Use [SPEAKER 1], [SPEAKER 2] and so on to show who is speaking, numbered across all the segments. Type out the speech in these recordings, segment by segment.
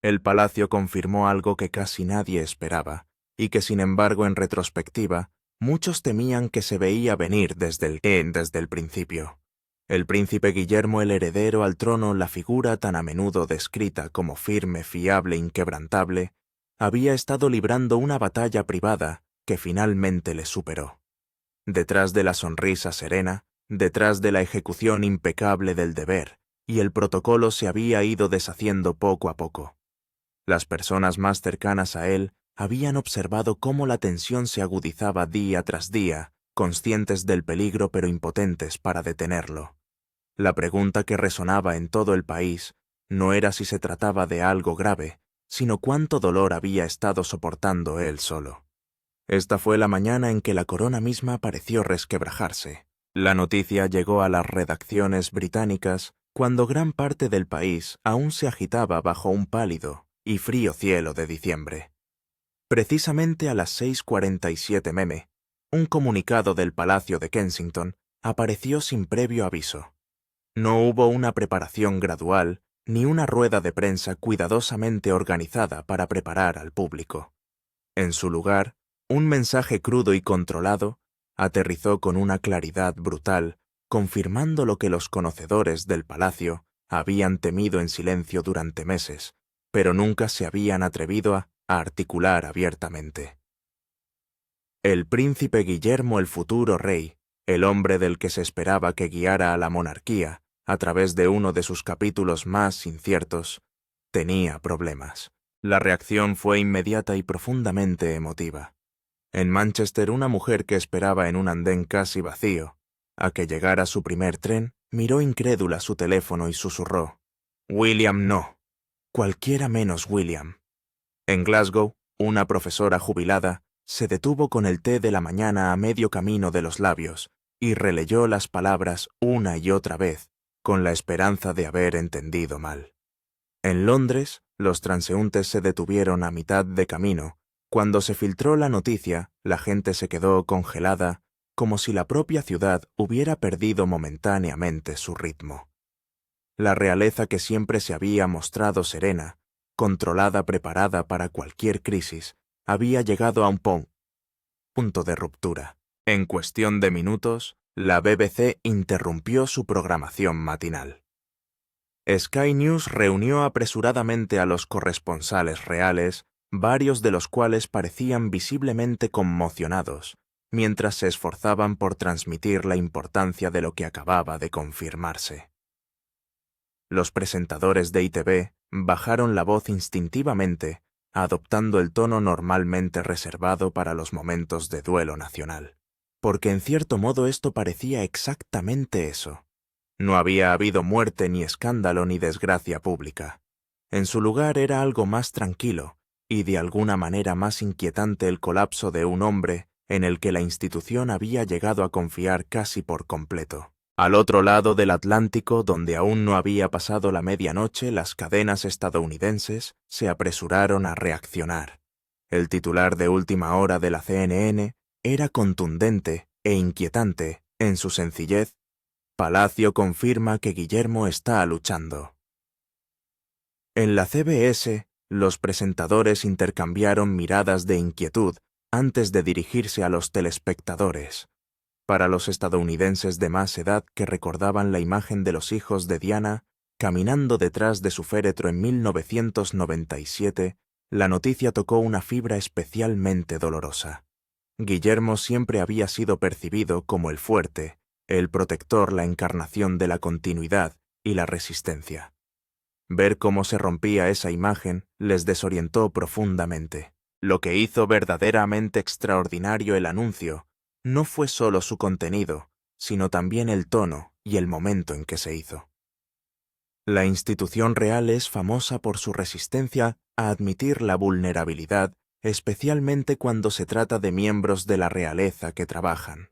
[SPEAKER 1] El palacio confirmó algo que casi nadie esperaba, y que sin embargo en retrospectiva, muchos temían que se veía venir desde el principio. El príncipe Guillermo el heredero al trono, la figura tan a menudo descrita como firme, fiable, inquebrantable, había estado librando una batalla privada que finalmente le superó. Detrás de la sonrisa serena, detrás de la ejecución impecable del deber, y el protocolo se había ido deshaciendo poco a poco. Las personas más cercanas a él habían observado cómo la tensión se agudizaba día tras día, conscientes del peligro pero impotentes para detenerlo. La pregunta que resonaba en todo el país no era si se trataba de algo grave, sino cuánto dolor había estado soportando él solo. Esta fue la mañana en que la corona misma pareció resquebrajarse. La noticia llegó a las redacciones británicas cuando gran parte del país aún se agitaba bajo un pálido y frío cielo de diciembre. Precisamente a las 6:47 m, un comunicado del Palacio de Kensington apareció sin previo aviso. No hubo una preparación gradual ni una rueda de prensa cuidadosamente organizada para preparar al público. En su lugar, un mensaje crudo y controlado aterrizó con una claridad brutal, confirmando lo que los conocedores del palacio habían temido en silencio durante meses, pero nunca se habían atrevido a articular abiertamente. El príncipe Guillermo, el futuro rey, el hombre del que se esperaba que guiara a la monarquía a través de uno de sus capítulos más inciertos, tenía problemas. La reacción fue inmediata y profundamente emotiva. En Manchester, una mujer que esperaba en un andén casi vacío, a que llegara su primer tren, miró incrédula su teléfono y susurró: «William no. Cualquiera menos William». En Glasgow, una profesora jubilada se detuvo con el té de la mañana a medio camino de los labios y releyó las palabras una y otra vez, con la esperanza de haber entendido mal. En Londres, los transeúntes se detuvieron a mitad de camino. Cuando se filtró la noticia, la gente se quedó congelada, como si la propia ciudad hubiera perdido momentáneamente su ritmo. La realeza que siempre se había mostrado serena, controlada, preparada para cualquier crisis, había llegado a un punto de ruptura. En cuestión de minutos, la BBC interrumpió su programación matinal. Sky News reunió apresuradamente a los corresponsales reales, varios de los cuales parecían visiblemente conmocionados, mientras se esforzaban por transmitir la importancia de lo que acababa de confirmarse. Los presentadores de ITV bajaron la voz instintivamente, adoptando el tono normalmente reservado para los momentos de duelo nacional, porque en cierto modo esto parecía exactamente eso. No había habido muerte, ni escándalo, ni desgracia pública. En su lugar era algo más tranquilo, y de alguna manera más inquietante el colapso de un hombre en el que la institución había llegado a confiar casi por completo. Al otro lado del Atlántico, donde aún no había pasado la medianoche, las cadenas estadounidenses se apresuraron a reaccionar. El titular de última hora de la CNN era contundente e inquietante en su sencillez: «Palacio confirma que Guillermo está luchando». En la CBS, los presentadores intercambiaron miradas de inquietud antes de dirigirse a los telespectadores. Para los estadounidenses de más edad que recordaban la imagen de los hijos de Diana caminando detrás de su féretro en 1997, la noticia tocó una fibra especialmente dolorosa. Guillermo siempre había sido percibido como el fuerte, el protector, la encarnación de la continuidad y la resistencia. Ver cómo se rompía esa imagen les desorientó profundamente. Lo que hizo verdaderamente extraordinario el anuncio no fue solo su contenido, sino también el tono y el momento en que se hizo. La institución real es famosa por su resistencia a admitir la vulnerabilidad, especialmente cuando se trata de miembros de la realeza que trabajan.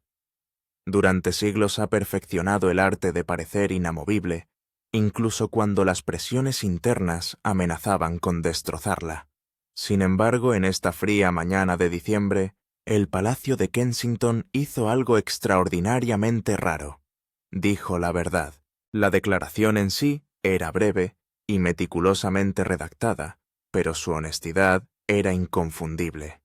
[SPEAKER 1] Durante siglos ha perfeccionado el arte de parecer inamovible, incluso cuando las presiones internas amenazaban con destrozarla. Sin embargo, en esta fría mañana de diciembre, el Palacio de Kensington hizo algo extraordinariamente raro. Dijo la verdad. La declaración en sí era breve y meticulosamente redactada, pero su honestidad era inconfundible.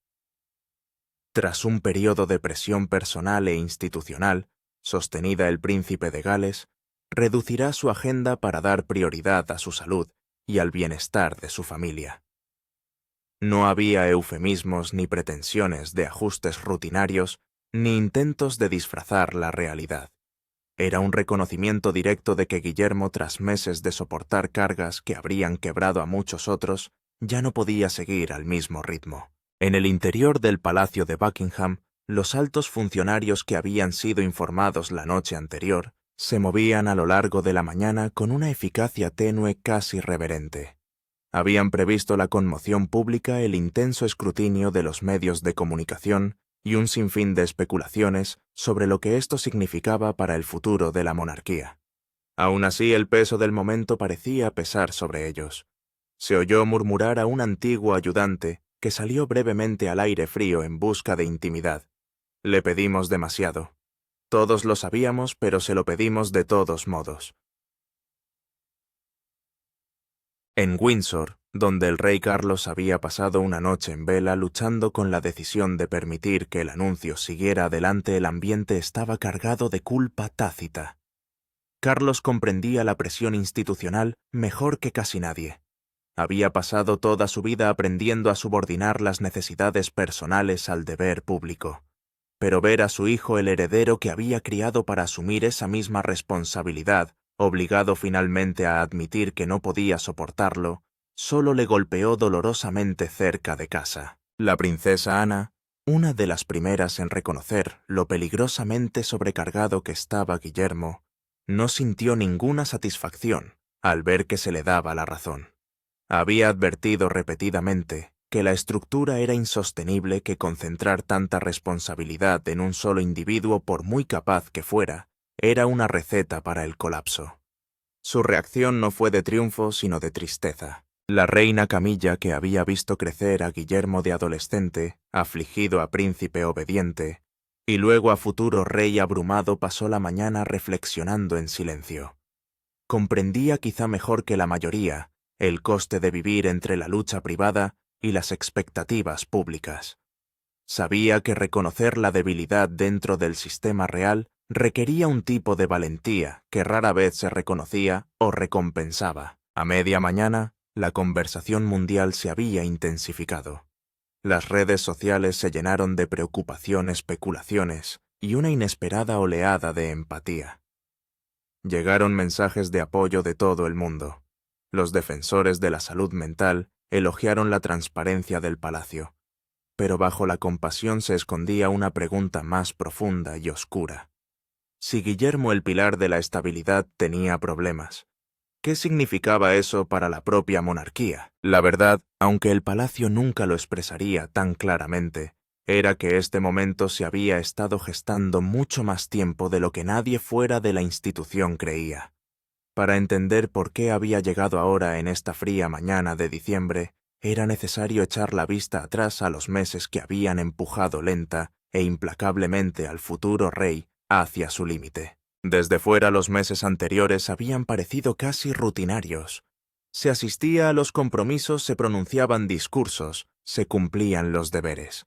[SPEAKER 1] Tras un periodo de presión personal e institucional, sostenida el príncipe de Gales, reducirá su agenda para dar prioridad a su salud y al bienestar de su familia. No había eufemismos ni pretensiones de ajustes rutinarios, ni intentos de disfrazar la realidad. Era un reconocimiento directo de que Guillermo, tras meses de soportar cargas que habrían quebrado a muchos otros, ya no podía seguir al mismo ritmo. En el interior del Palacio de Buckingham, los altos funcionarios que habían sido informados la noche anterior se movían a lo largo de la mañana con una eficacia tenue casi reverente. Habían previsto la conmoción pública, el intenso escrutinio de los medios de comunicación y un sinfín de especulaciones sobre lo que esto significaba para el futuro de la monarquía. Aún así, el peso del momento parecía pesar sobre ellos. Se oyó murmurar a un antiguo ayudante que salió brevemente al aire frío en busca de intimidad. Le pedimos demasiado. Todos lo sabíamos, pero se lo pedimos de todos modos. En Windsor, donde el rey Carlos había pasado una noche en vela luchando con la decisión de permitir que el anuncio siguiera adelante, el ambiente estaba cargado de culpa tácita. Carlos comprendía la presión institucional mejor que casi nadie. Había pasado toda su vida aprendiendo a subordinar las necesidades personales al deber público. Pero ver a su hijo, el heredero que había criado para asumir esa misma responsabilidad, obligado finalmente a admitir que no podía soportarlo, solo le golpeó dolorosamente cerca de casa. La princesa Ana, una de las primeras en reconocer lo peligrosamente sobrecargado que estaba Guillermo, no sintió ninguna satisfacción al ver que se le daba la razón. Había advertido repetidamente que la estructura era insostenible, que concentrar tanta responsabilidad en un solo individuo, por muy capaz que fuera, era una receta para el colapso. Su reacción no fue de triunfo, sino de tristeza. La reina Camilla, que había visto crecer a Guillermo de adolescente, afligido a príncipe obediente, y luego a futuro rey abrumado, pasó la mañana reflexionando en silencio. Comprendía quizá mejor que la mayoría el coste de vivir entre la lucha privada y las expectativas públicas. Sabía que reconocer la debilidad dentro del sistema real requería un tipo de valentía que rara vez se reconocía o recompensaba. A media mañana, la conversación mundial se había intensificado. Las redes sociales se llenaron de preocupación, especulaciones y una inesperada oleada de empatía. Llegaron mensajes de apoyo de todo el mundo. Los defensores de la salud mental elogiaron la transparencia del palacio, pero bajo la compasión se escondía una pregunta más profunda y oscura. Si Guillermo, el pilar de la estabilidad, tenía problemas, ¿qué significaba eso para la propia monarquía? La verdad, aunque el palacio nunca lo expresaría tan claramente, era que este momento se había estado gestando mucho más tiempo de lo que nadie fuera de la institución creía. Para entender por qué había llegado ahora en esta fría mañana de diciembre, era necesario echar la vista atrás a los meses que habían empujado lenta e implacablemente al futuro rey hacia su límite. Desde fuera, los meses anteriores habían parecido casi rutinarios. Se asistía a los compromisos, se pronunciaban discursos, se cumplían los deberes.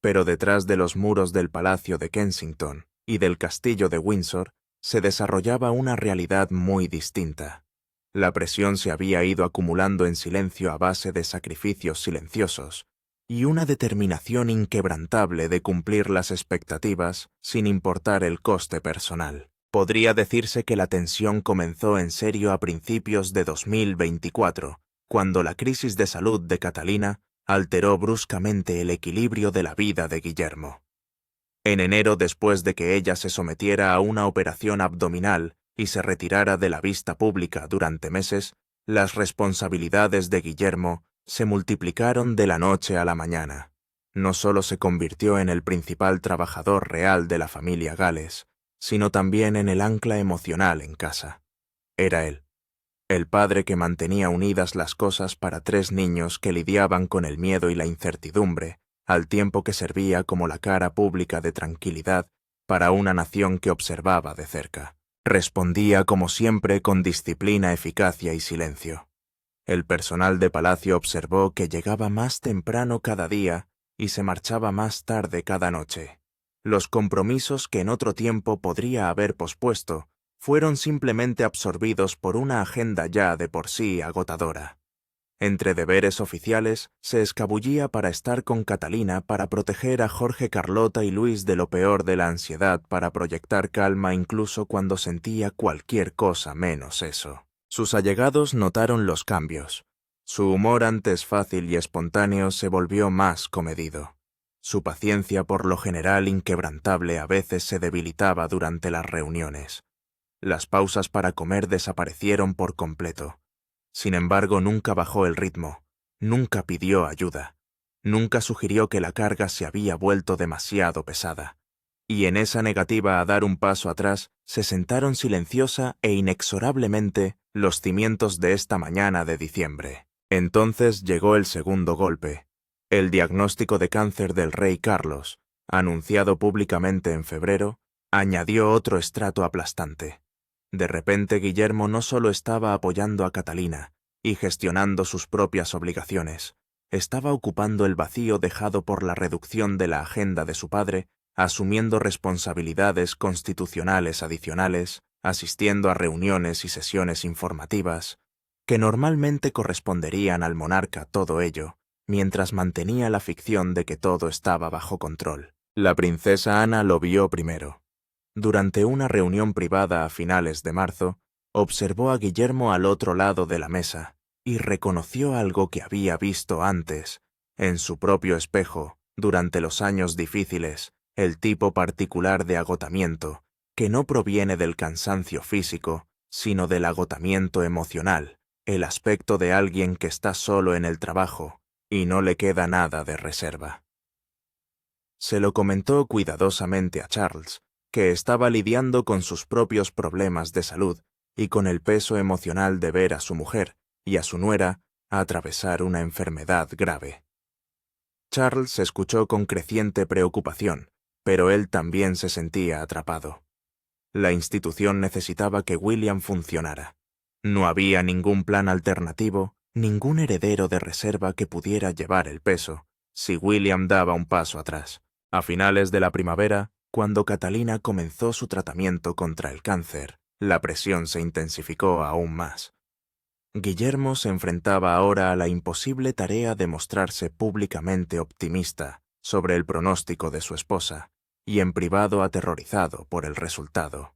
[SPEAKER 1] Pero detrás de los muros del Palacio de Kensington y del Castillo de Windsor se desarrollaba una realidad muy distinta. La presión se había ido acumulando en silencio a base de sacrificios silenciosos y una determinación inquebrantable de cumplir las expectativas sin importar el coste personal. Podría decirse que la tensión comenzó en serio a principios de 2024, cuando la crisis de salud de Catalina alteró bruscamente el equilibrio de la vida de Guillermo. En enero, después de que ella se sometiera a una operación abdominal y se retirara de la vista pública durante meses, las responsabilidades de Guillermo se multiplicaron de la noche a la mañana. No solo se convirtió en el principal trabajador real de la familia Gales, sino también en el ancla emocional en casa. Era él, el padre que mantenía unidas las cosas para 3 niños que lidiaban con el miedo y la incertidumbre, al tiempo que servía como la cara pública de tranquilidad para una nación que observaba de cerca. Respondía como siempre con disciplina, eficacia y silencio. El personal de palacio observó que llegaba más temprano cada día y se marchaba más tarde cada noche. Los compromisos que en otro tiempo podría haber pospuesto fueron simplemente absorbidos por una agenda ya de por sí agotadora. Entre deberes oficiales, se escabullía para estar con Catalina, para proteger a Jorge, Carlota y Luis de lo peor de la ansiedad, para proyectar calma incluso cuando sentía cualquier cosa menos eso. Sus allegados notaron los cambios. Su humor antes fácil y espontáneo se volvió más comedido. Su paciencia por lo general inquebrantable a veces se debilitaba durante las reuniones. Las pausas para comer desaparecieron por completo. Sin embargo, nunca bajó el ritmo, nunca pidió ayuda, nunca sugirió que la carga se había vuelto demasiado pesada. Y en esa negativa a dar un paso atrás, se sentaron silenciosa e inexorablemente los cimientos de esta mañana de diciembre. Entonces llegó el segundo golpe, el diagnóstico de cáncer del rey Carlos, anunciado públicamente en febrero, añadió otro estrato aplastante. De repente Guillermo no solo estaba apoyando a Catalina y gestionando sus propias obligaciones, estaba ocupando el vacío dejado por la reducción de la agenda de su padre, asumiendo responsabilidades constitucionales adicionales, asistiendo a reuniones y sesiones informativas, que normalmente corresponderían al monarca. Todo ello, mientras mantenía la ficción de que todo estaba bajo control. La princesa Ana lo vio primero. Durante una reunión privada a finales de marzo, observó a Guillermo al otro lado de la mesa y reconoció algo que había visto antes, en su propio espejo, durante los años difíciles, el tipo particular de agotamiento, que no proviene del cansancio físico, sino del agotamiento emocional, el aspecto de alguien que está solo en el trabajo y no le queda nada de reserva. Se lo comentó cuidadosamente a Charles, que estaba lidiando con sus propios problemas de salud y con el peso emocional de ver a su mujer y a su nuera atravesar una enfermedad grave. Charles escuchó con creciente preocupación, pero él también se sentía atrapado. La institución necesitaba que William funcionara. No había ningún plan alternativo, ningún heredero de reserva que pudiera llevar el peso, si William daba un paso atrás. A finales de la primavera, cuando Catalina comenzó su tratamiento contra el cáncer, la presión se intensificó aún más. Guillermo se enfrentaba ahora a la imposible tarea de mostrarse públicamente optimista sobre el pronóstico de su esposa, y en privado aterrorizado por el resultado.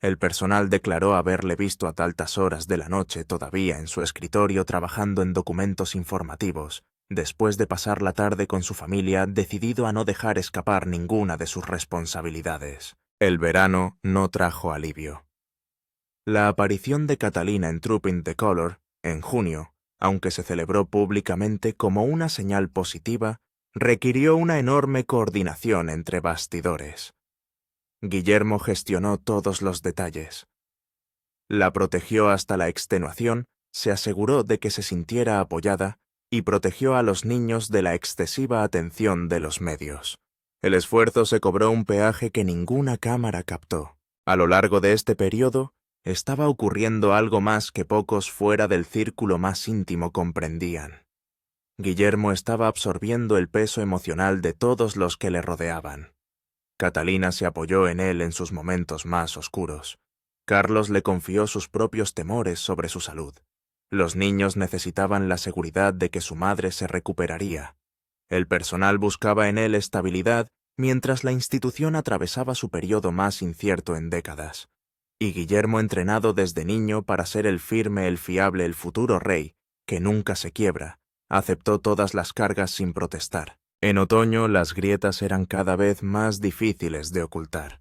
[SPEAKER 1] El personal declaró haberle visto a altas horas de la noche todavía en su escritorio trabajando en documentos informativos, después de pasar la tarde con su familia, decidido a no dejar escapar ninguna de sus responsabilidades. El verano no trajo alivio. La aparición de Catalina en Trooping the Colour, en junio, aunque se celebró públicamente como una señal positiva, requirió una enorme coordinación entre bastidores. Guillermo gestionó todos los detalles. La protegió hasta la extenuación, se aseguró de que se sintiera apoyada y protegió a los niños de la excesiva atención de los medios. El esfuerzo se cobró un peaje que ninguna cámara captó. A lo largo de este periodo, estaba ocurriendo algo más que pocos fuera del círculo más íntimo comprendían. Guillermo estaba absorbiendo el peso emocional de todos los que le rodeaban. Catalina se apoyó en él en sus momentos más oscuros. Carlos le confió sus propios temores sobre su salud. Los niños necesitaban la seguridad de que su madre se recuperaría. El personal buscaba en él estabilidad mientras la institución atravesaba su periodo más incierto en décadas. Y Guillermo, entrenado desde niño para ser el firme, el fiable, el futuro rey, que nunca se quiebra, aceptó todas las cargas sin protestar. En otoño, las grietas eran cada vez más difíciles de ocultar.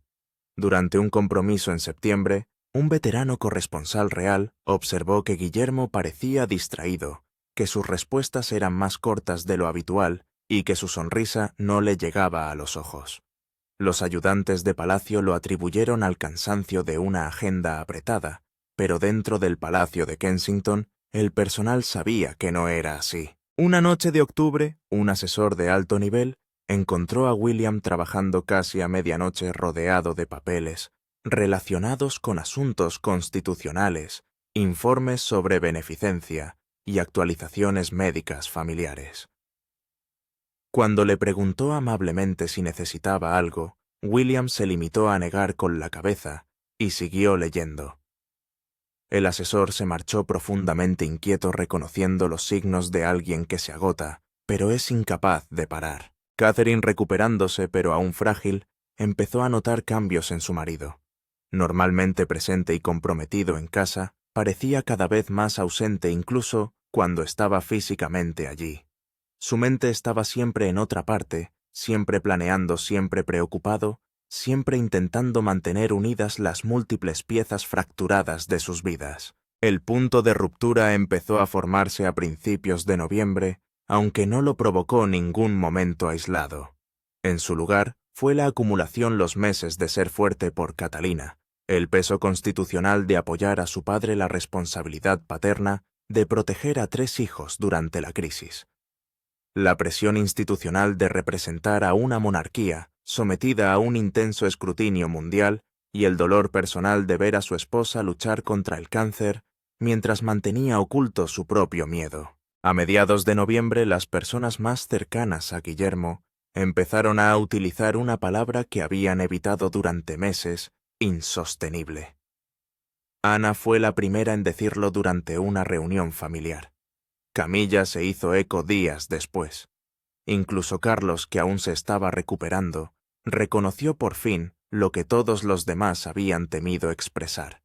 [SPEAKER 1] Durante un compromiso en septiembre, un veterano corresponsal real observó que Guillermo parecía distraído, que sus respuestas eran más cortas de lo habitual y que su sonrisa no le llegaba a los ojos. Los ayudantes de palacio lo atribuyeron al cansancio de una agenda apretada, pero dentro del Palacio de Kensington, el personal sabía que no era así. Una noche de octubre, un asesor de alto nivel encontró a William trabajando casi a medianoche rodeado de papeles relacionados con asuntos constitucionales, informes sobre beneficencia y actualizaciones médicas familiares. Cuando le preguntó amablemente si necesitaba algo, William se limitó a negar con la cabeza y siguió leyendo. El asesor se marchó profundamente inquieto, reconociendo los signos de alguien que se agota, pero es incapaz de parar. Catherine, recuperándose pero aún frágil, empezó a notar cambios en su marido. Normalmente presente y comprometido en casa, parecía cada vez más ausente incluso cuando estaba físicamente allí. Su mente estaba siempre en otra parte, siempre planeando, siempre preocupado, siempre intentando mantener unidas las múltiples piezas fracturadas de sus vidas. El punto de ruptura empezó a formarse a principios de noviembre, aunque no lo provocó ningún momento aislado. En su lugar, fue la acumulación los meses de ser fuerte por Catalina, el peso constitucional de apoyar a su padre, la responsabilidad paterna de proteger a 3 hijos durante la crisis. La presión institucional de representar a una monarquía sometida a un intenso escrutinio mundial y el dolor personal de ver a su esposa luchar contra el cáncer mientras mantenía oculto su propio miedo. A mediados de noviembre, las personas más cercanas a Guillermo empezaron a utilizar una palabra que habían evitado durante meses: insostenible. Ana fue la primera en decirlo durante una reunión familiar. Camilla se hizo eco días después. Incluso Carlos, que aún se estaba recuperando, reconoció por fin lo que todos los demás habían temido expresar.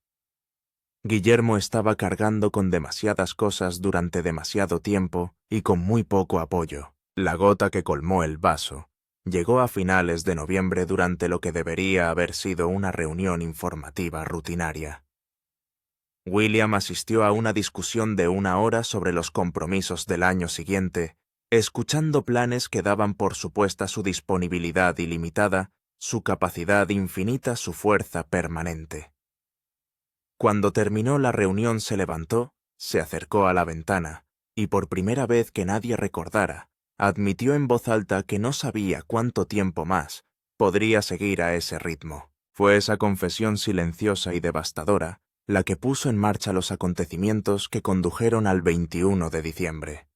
[SPEAKER 1] Guillermo estaba cargando con demasiadas cosas durante demasiado tiempo y con muy poco apoyo. La gota que colmó el vaso llegó a finales de noviembre durante lo que debería haber sido una reunión informativa rutinaria. William asistió a una discusión de 1 hora sobre los compromisos del año siguiente, escuchando planes que daban por supuesta su disponibilidad ilimitada, su capacidad infinita, su fuerza permanente. Cuando terminó la reunión se levantó, se acercó a la ventana, y por primera vez que nadie recordara, admitió en voz alta que no sabía cuánto tiempo más podría seguir a ese ritmo. Fue esa confesión silenciosa y devastadora la que puso en marcha los acontecimientos que condujeron al 21 de diciembre.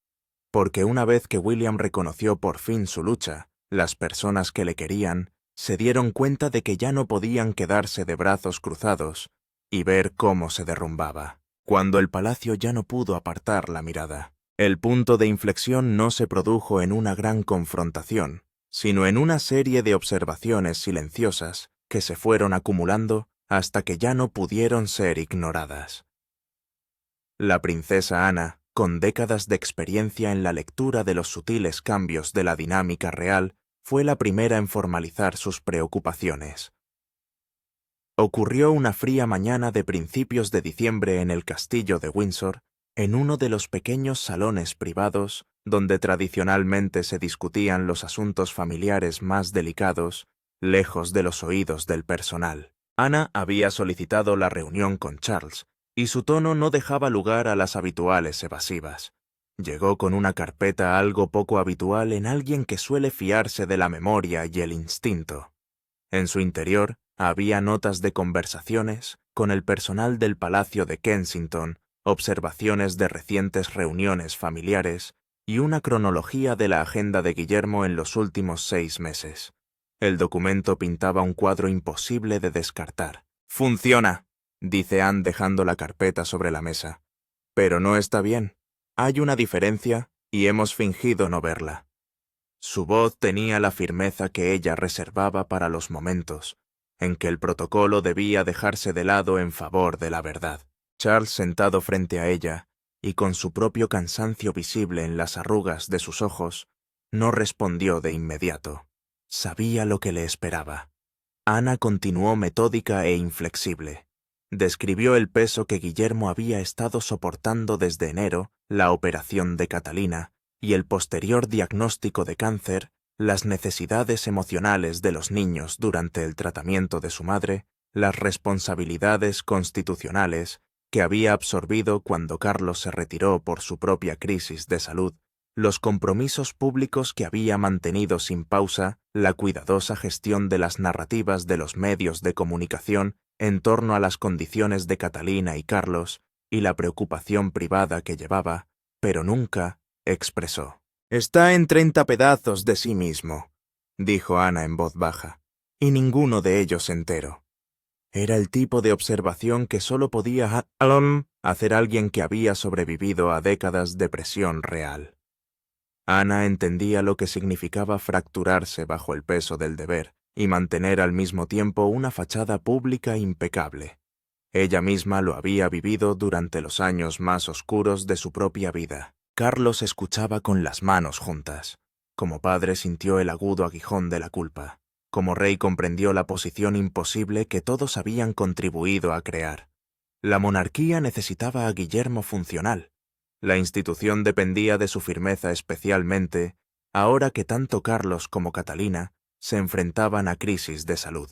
[SPEAKER 1] Porque una vez que William reconoció por fin su lucha, las personas que le querían se dieron cuenta de que ya no podían quedarse de brazos cruzados y ver cómo se derrumbaba. Cuando el palacio ya no pudo apartar la mirada, el punto de inflexión no se produjo en una gran confrontación, sino en una serie de observaciones silenciosas que se fueron acumulando hasta que ya no pudieron ser ignoradas. La princesa Ana, con décadas de experiencia en la lectura de los sutiles cambios de la dinámica real, fue la primera en formalizar sus preocupaciones. Ocurrió una fría mañana de principios de diciembre en el castillo de Windsor, en uno de los pequeños salones privados donde tradicionalmente se discutían los asuntos familiares más delicados, lejos de los oídos del personal. Ana había solicitado la reunión con Charles, y su tono no dejaba lugar a las habituales evasivas. Llegó con una carpeta algo poco habitual en alguien que suele fiarse de la memoria y el instinto. En su interior había notas de conversaciones con el personal del Palacio de Kensington, observaciones de recientes reuniones familiares y una cronología de la agenda de Guillermo en los últimos 6 meses. El documento pintaba un cuadro imposible de descartar. «Funciona», dice Anne dejando la carpeta sobre la mesa. «Pero no está bien. Hay una diferencia y hemos fingido no verla». Su voz tenía la firmeza que ella reservaba para los momentos en que el protocolo debía dejarse de lado en favor de la verdad. Charles, sentado frente a ella y con su propio cansancio visible en las arrugas de sus ojos, no respondió de inmediato. Sabía lo que le esperaba. Ana continuó metódica e inflexible. Describió el peso que Guillermo había estado soportando desde enero, la operación de Catalina y el posterior diagnóstico de cáncer, las necesidades emocionales de los niños durante el tratamiento de su madre, las responsabilidades constitucionales que había absorbido cuando Carlos se retiró por su propia crisis de salud, los compromisos públicos que había mantenido sin pausa, la cuidadosa gestión de las narrativas de los medios de comunicación en torno a las condiciones de Catalina y Carlos, y la preocupación privada que llevaba, pero nunca expresó. «Está en 30 pedazos de sí mismo», dijo Ana en voz baja, «y ninguno de ellos entero». Era el tipo de observación que solo podía hacer alguien que había sobrevivido a décadas de presión real. Ana entendía lo que significaba fracturarse bajo el peso del deber y mantener al mismo tiempo una fachada pública impecable. Ella misma lo había vivido durante los años más oscuros de su propia vida. Carlos escuchaba con las manos juntas. Como padre sintió el agudo aguijón de la culpa. Como rey comprendió la posición imposible que todos habían contribuido a crear. La monarquía necesitaba a Guillermo funcional. La institución dependía de su firmeza especialmente, ahora que tanto Carlos como Catalina se enfrentaban a crisis de salud.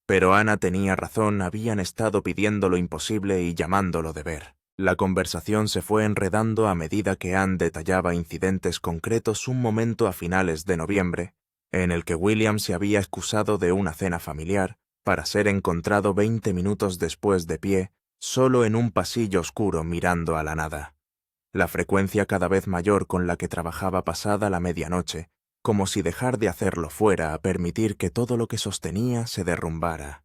[SPEAKER 1] Pero Ana tenía razón, habían estado pidiendo lo imposible y llamándolo deber. La conversación se fue enredando a medida que Anne detallaba incidentes concretos un momento a finales de noviembre, en el que William se había excusado de una cena familiar para ser encontrado 20 minutos después de pie, solo en un pasillo oscuro mirando a la nada. La frecuencia cada vez mayor con la que trabajaba pasada la medianoche, como si dejar de hacerlo fuera a permitir que todo lo que sostenía se derrumbara.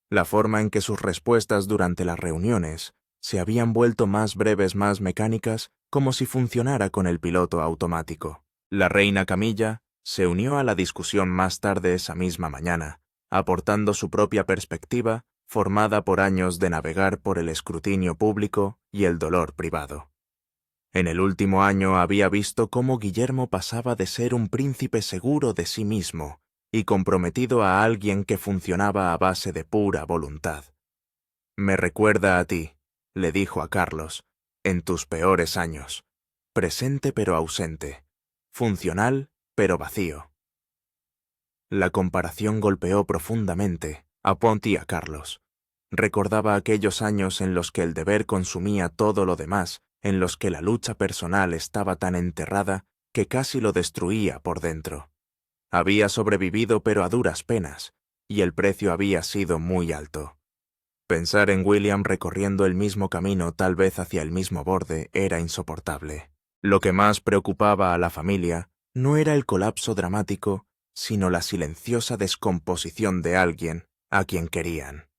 [SPEAKER 1] La forma en que sus respuestas durante las reuniones se habían vuelto más breves, más mecánicas, como si funcionara con el piloto automático. La reina Camilla se unió a la discusión más tarde esa misma mañana, aportando su propia perspectiva, formada por años de navegar por el escrutinio público y el dolor privado. En el último año había visto cómo Guillermo pasaba de ser un príncipe seguro de sí mismo y comprometido a alguien que funcionaba a base de pura voluntad. «Me recuerda a ti», le dijo a Carlos, «en tus peores años. Presente pero ausente. Funcional pero vacío». La comparación golpeó profundamente a Pont y a Carlos. Recordaba aquellos años en los que el deber consumía todo lo demás, en los que la lucha personal estaba tan enterrada que casi lo destruía por dentro. Había sobrevivido pero a duras penas, y el precio había sido muy alto. Pensar en William recorriendo el mismo camino, tal vez hacia el mismo borde, era insoportable. Lo que más preocupaba a la familia no era el colapso dramático, sino la silenciosa descomposición de alguien a quien querían.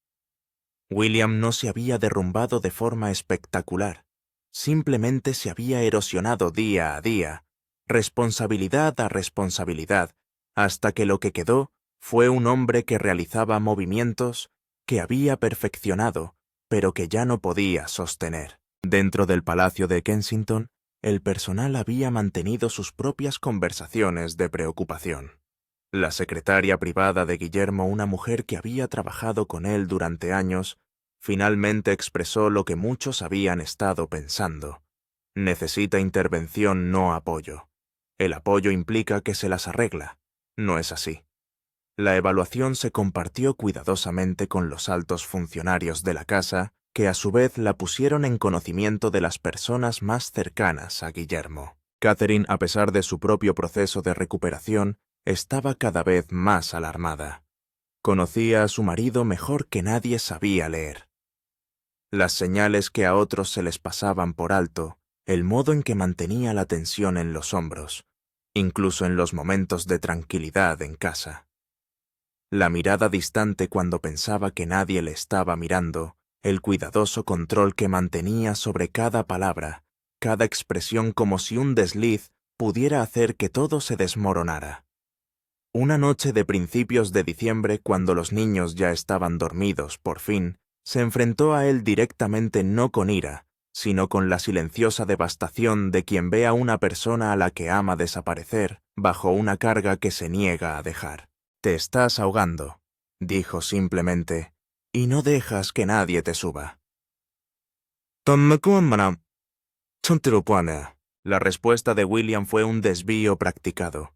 [SPEAKER 1] William no se había derrumbado de forma espectacular, simplemente se había erosionado día a día, responsabilidad a responsabilidad, hasta que lo que quedó fue un hombre que realizaba movimientos que había perfeccionado, pero que ya no podía sostener. Dentro del Palacio de Kensington, el personal había mantenido sus propias conversaciones de preocupación. La secretaria privada de Guillermo, una mujer que había trabajado con él durante años, finalmente expresó lo que muchos habían estado pensando. Necesita intervención, no apoyo. El apoyo implica que se las arregla. No es así. La evaluación se compartió cuidadosamente con los altos funcionarios de la casa, que a su vez la pusieron en conocimiento de las personas más cercanas a Guillermo. Catherine, a pesar de su propio proceso de recuperación, estaba cada vez más alarmada. Conocía a su marido mejor que nadie sabía leer. Las señales que a otros se les pasaban por alto, el modo en que mantenía la tensión en los hombros, incluso en los momentos de tranquilidad en casa. La mirada distante cuando pensaba que nadie le estaba mirando, el cuidadoso control que mantenía sobre cada palabra, cada expresión, como si un desliz pudiera hacer que todo se desmoronara. Una noche de principios de diciembre, cuando los niños ya estaban dormidos por fin, se enfrentó a él directamente, no con ira, sino con la silenciosa devastación de quien ve a una persona a la que ama desaparecer bajo una carga que se niega a dejar. «Te estás ahogando», dijo simplemente, «y no dejas que nadie te suba». La respuesta de William fue un desvío practicado.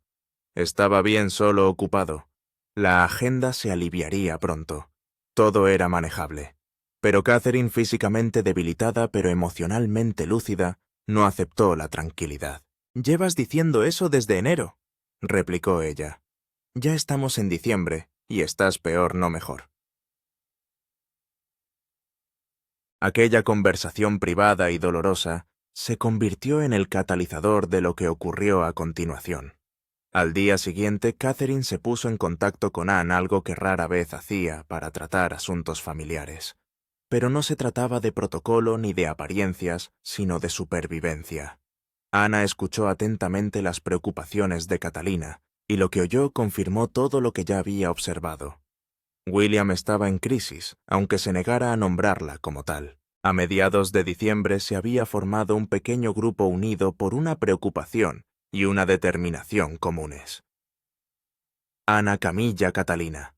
[SPEAKER 1] Estaba bien solo ocupado. La agenda se aliviaría pronto. Todo era manejable. Pero Catherine, físicamente debilitada pero emocionalmente lúcida, no aceptó la tranquilidad. «Llevas diciendo eso desde enero», replicó ella. «Ya estamos en diciembre, y estás peor, no mejor». Aquella conversación privada y dolorosa se convirtió en el catalizador de lo que ocurrió a continuación. Al día siguiente, Catherine se puso en contacto con Anne, algo que rara vez hacía para tratar asuntos familiares. Pero no se trataba de protocolo ni de apariencias, sino de supervivencia. Ana escuchó atentamente las preocupaciones de Catalina, y lo que oyó confirmó todo lo que ya había observado. William estaba en crisis, aunque se negara a nombrarla como tal. A mediados de diciembre se había formado un pequeño grupo unido por una preocupación y una determinación comunes. Ana, Camilla, Catalina.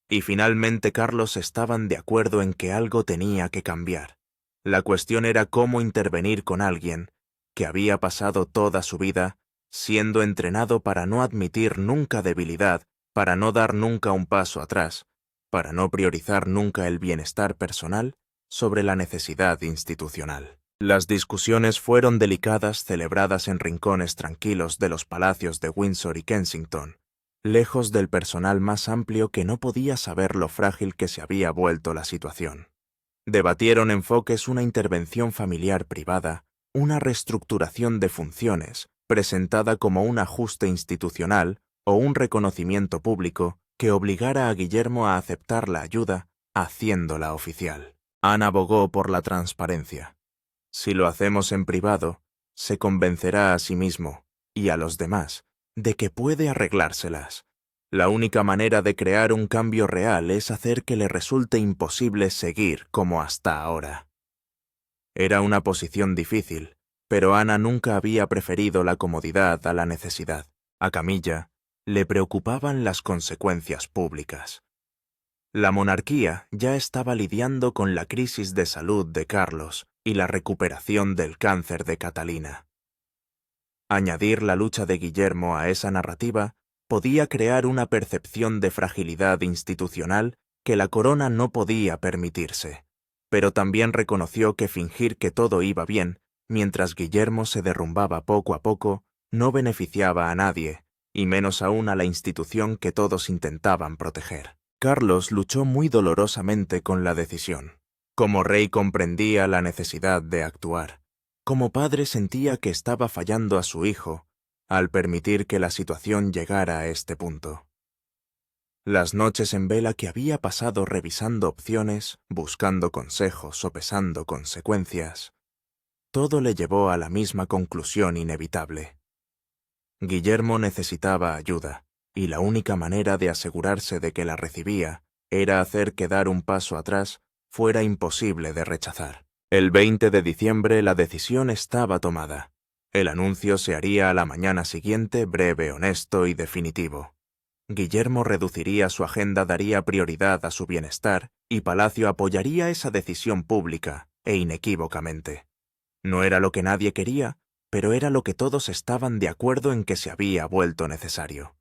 [SPEAKER 1] Y finalmente Carlos estaban de acuerdo en que algo tenía que cambiar. La cuestión era cómo intervenir con alguien que había pasado toda su vida siendo entrenado para no admitir nunca debilidad, para no dar nunca un paso atrás, para no priorizar nunca el bienestar personal sobre la necesidad institucional. Las discusiones fueron delicadas, celebradas en rincones tranquilos de los palacios de Windsor y Kensington, lejos del personal más amplio que no podía saber lo frágil que se había vuelto la situación. Debatieron enfoques, una intervención familiar privada, una reestructuración de funciones, presentada como un ajuste institucional o un reconocimiento público que obligara a Guillermo a aceptar la ayuda, haciéndola oficial. Anne abogó por la transparencia. Si lo hacemos en privado, se convencerá a sí mismo y a los demás de que puede arreglárselas. La única manera de crear un cambio real es hacer que le resulte imposible seguir como hasta ahora. Era una posición difícil, pero Ana nunca había preferido la comodidad a la necesidad. A Camilla le preocupaban las consecuencias públicas. La monarquía ya estaba lidiando con la crisis de salud de Carlos y la recuperación del cáncer de Catalina. Añadir la lucha de Guillermo a esa narrativa podía crear una percepción de fragilidad institucional que la corona no podía permitirse, pero también reconoció que fingir que todo iba bien, mientras Guillermo se derrumbaba poco a poco, no beneficiaba a nadie, y menos aún a la institución que todos intentaban proteger. Carlos luchó muy dolorosamente con la decisión. Como rey comprendía la necesidad de actuar. Como padre sentía que estaba fallando a su hijo al permitir que la situación llegara a este punto. Las noches en vela que había pasado revisando opciones, buscando consejos, sopesando consecuencias, todo le llevó a la misma conclusión inevitable. Guillermo necesitaba ayuda, y la única manera de asegurarse de que la recibía era hacer que dar un paso atrás fuera imposible de rechazar. El 20 de diciembre la decisión estaba tomada. El anuncio se haría a la mañana siguiente, breve, honesto y definitivo. Guillermo reduciría su agenda, daría prioridad a su bienestar, y Palacio apoyaría esa decisión pública e inequívocamente. No era lo que nadie quería, pero era lo que todos estaban de acuerdo en que se había vuelto necesario.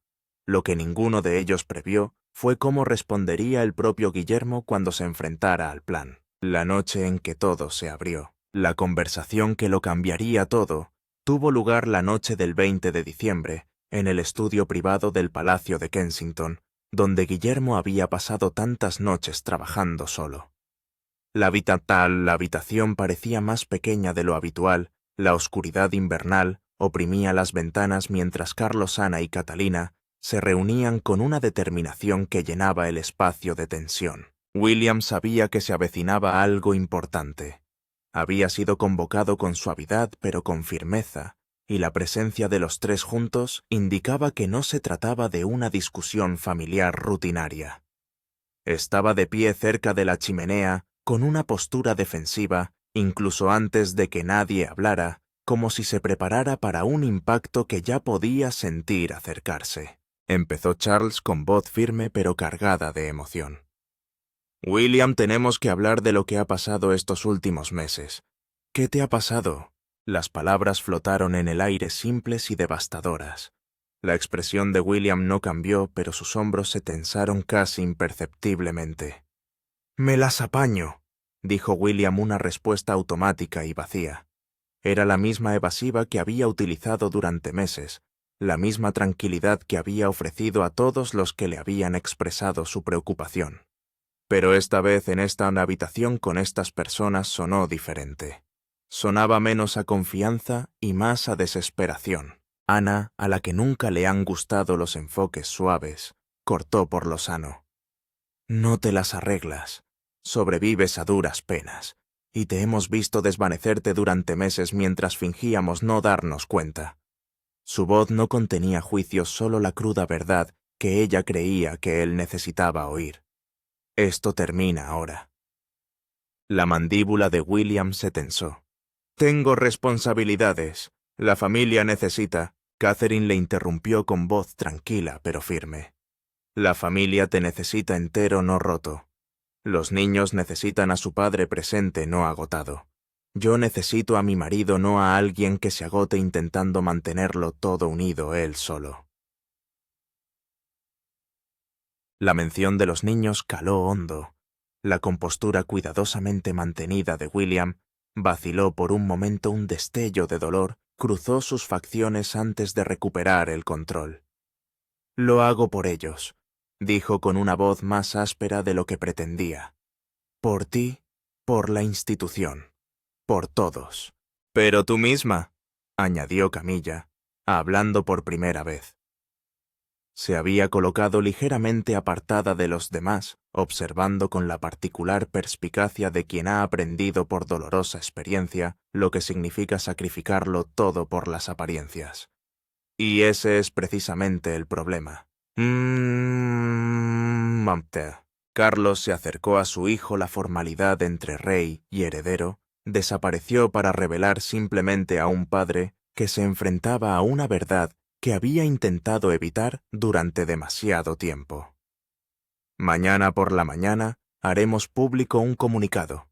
[SPEAKER 1] Lo que ninguno de ellos previó fue cómo respondería el propio Guillermo cuando se enfrentara al plan. La noche en que todo se abrió, la conversación que lo cambiaría todo, tuvo lugar la noche del 20 de diciembre, en el estudio privado del Palacio de Kensington, donde Guillermo había pasado tantas noches trabajando solo. La habitación parecía más pequeña de lo habitual, la oscuridad invernal oprimía las ventanas mientras Carlos, Ana y Catalina se reunían con una determinación que llenaba el espacio de tensión. William sabía que se avecinaba algo importante. Había sido convocado con suavidad pero con firmeza, y la presencia de los tres juntos indicaba que no se trataba de una discusión familiar rutinaria. Estaba de pie cerca de la chimenea, con una postura defensiva, incluso antes de que nadie hablara, como si se preparara para un impacto que ya podía sentir acercarse. Empezó Charles con voz firme pero cargada de emoción. «William, tenemos que hablar de lo que ha pasado estos últimos meses». «¿Qué te ha pasado?» Las palabras flotaron en el aire simples y devastadoras. La expresión de William no cambió, pero sus hombros se tensaron casi imperceptiblemente. «Me las apaño», dijo William, una respuesta automática y vacía. Era la misma evasiva que había utilizado durante meses, la misma tranquilidad que había ofrecido a todos los que le habían expresado su preocupación. Pero esta vez en esta habitación con estas personas sonó diferente. Sonaba menos a confianza y más a desesperación. Ana, a la que nunca le han gustado los enfoques suaves, cortó por lo sano. No te las arreglas. Sobrevives a duras penas, y te hemos visto desvanecerte durante meses mientras fingíamos no darnos cuenta. Su voz no contenía juicios, solo la cruda verdad que ella creía que él necesitaba oír. Esto termina ahora. La mandíbula de William se tensó. Tengo responsabilidades. La familia necesita. Catherine le interrumpió con voz tranquila pero firme. La familia te necesita entero, no roto. Los niños necesitan a su padre presente, no agotado. Yo necesito a mi marido, no a alguien que se agote intentando mantenerlo todo unido él solo. La mención de los niños caló hondo. La compostura cuidadosamente mantenida de William vaciló por un momento, un destello de dolor cruzó sus facciones antes de recuperar el control. Lo hago por ellos, dijo con una voz más áspera de lo que pretendía. Por ti, por la institución, por todos. Pero tú misma, añadió Camilla, hablando por primera vez. Se había colocado ligeramente apartada de los demás, observando con la particular perspicacia de quien ha aprendido por dolorosa experiencia lo que significa sacrificarlo todo por las apariencias. Y ese es precisamente el problema. Carlos se acercó a su hijo. La formalidad entre rey y heredero desapareció para revelar simplemente a un padre que se enfrentaba a una verdad que había intentado evitar durante demasiado tiempo. Mañana por la mañana haremos público un comunicado.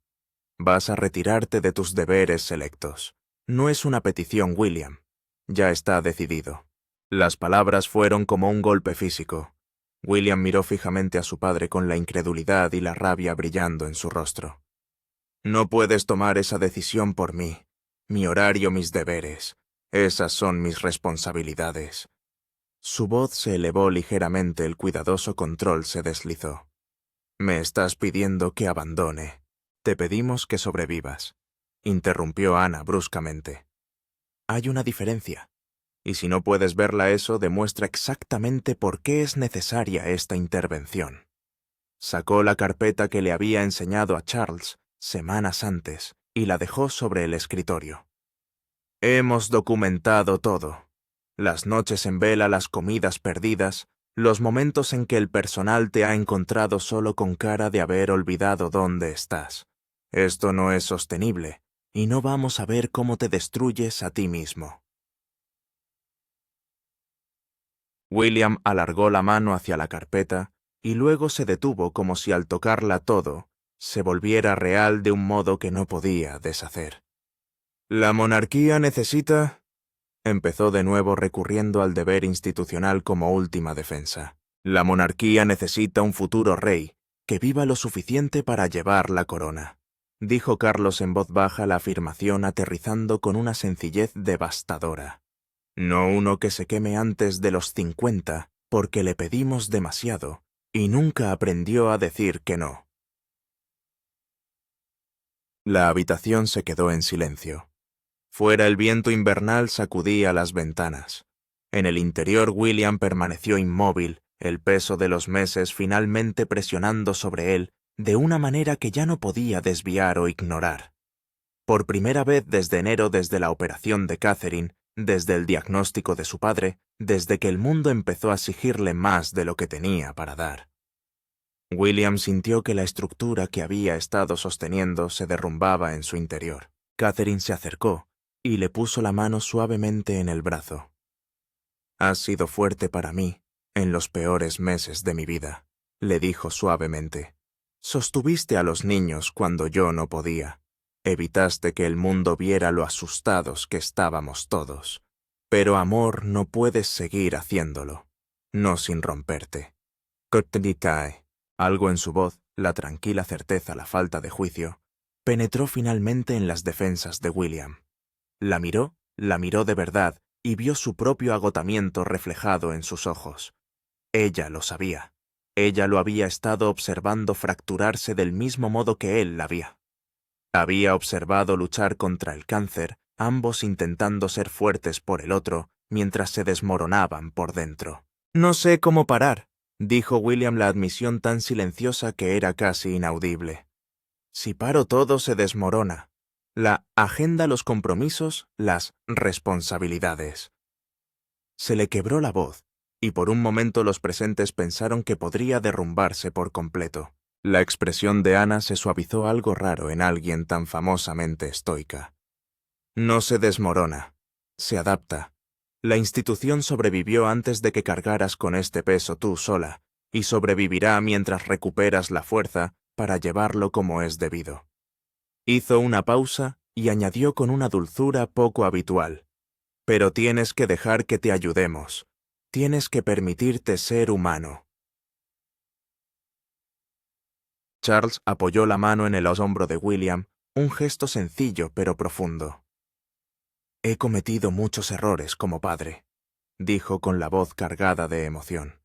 [SPEAKER 1] Vas a retirarte de tus deberes selectos. No es una petición, William. Ya está decidido. Las palabras fueron como un golpe físico. William miró fijamente a su padre con la incredulidad y la rabia brillando en su rostro. No puedes tomar esa decisión por mí. Mi horario, mis deberes. Esas son mis responsabilidades. Su voz se elevó ligeramente, el cuidadoso control se deslizó. Me estás pidiendo que abandone. Te pedimos que sobrevivas, interrumpió Ana bruscamente. Hay una diferencia. Y si no puedes verla, eso demuestra exactamente por qué es necesaria esta intervención. Sacó la carpeta que le había enseñado a Charles semanas antes y la dejó sobre el escritorio. Hemos documentado todo. Las noches en vela, las comidas perdidas, los momentos en que el personal te ha encontrado solo con cara de haber olvidado dónde estás. Esto no es sostenible, y no vamos a ver cómo te destruyes a ti mismo. William alargó la mano hacia la carpeta y luego se detuvo como si al tocarla todo se volviera real de un modo que no podía deshacer. La monarquía necesita... Empezó de nuevo recurriendo al deber institucional como última defensa. La monarquía necesita un futuro rey que viva lo suficiente para llevar la corona, dijo Carlos en voz baja, la afirmación aterrizando con una sencillez devastadora. No uno que se queme antes de los 50, porque le pedimos demasiado, y nunca aprendió a decir que no. La habitación se quedó en silencio. Fuera el viento invernal sacudía las ventanas. En el interior William permaneció inmóvil, el peso de los meses finalmente presionando sobre él de una manera que ya no podía desviar o ignorar. Por primera vez desde enero, desde la operación de Catherine, desde el diagnóstico de su padre, desde que el mundo empezó a exigirle más de lo que tenía para dar. William sintió que la estructura que había estado sosteniendo se derrumbaba en su interior. Catherine se acercó y le puso la mano suavemente en el brazo. «Has sido fuerte para mí en los peores meses de mi vida», le dijo suavemente. «Sostuviste a los niños cuando yo no podía. Evitaste que el mundo viera lo asustados que estábamos todos. Pero, amor, no puedes seguir haciéndolo. No sin romperte». Algo en su voz, la tranquila certeza, la falta de juicio, penetró finalmente en las defensas de William. La miró de verdad y vio su propio agotamiento reflejado en sus ojos. Ella lo sabía. Ella lo había estado observando fracturarse del mismo modo que él la había. Había observado luchar contra el cáncer, ambos intentando ser fuertes por el otro, mientras se desmoronaban por dentro. «No sé cómo parar», dijo William la admisión tan silenciosa que era casi inaudible. «Si paro todo se desmorona. La agenda, los compromisos, las responsabilidades». Se le quebró la voz, y por un momento los presentes pensaron que podría derrumbarse por completo. La expresión de Ana se suavizó algo raro en alguien tan famosamente estoica. «No se desmorona, se adapta. La institución sobrevivió antes de que cargaras con este peso tú sola, y sobrevivirá mientras recuperas la fuerza para llevarlo como es debido». Hizo una pausa y añadió con una dulzura poco habitual. «Pero tienes que dejar que te ayudemos. Tienes que permitirte ser humano». Charles apoyó la mano en el hombro de William, un gesto sencillo pero profundo. «He cometido muchos errores como padre», dijo con la voz cargada de emoción.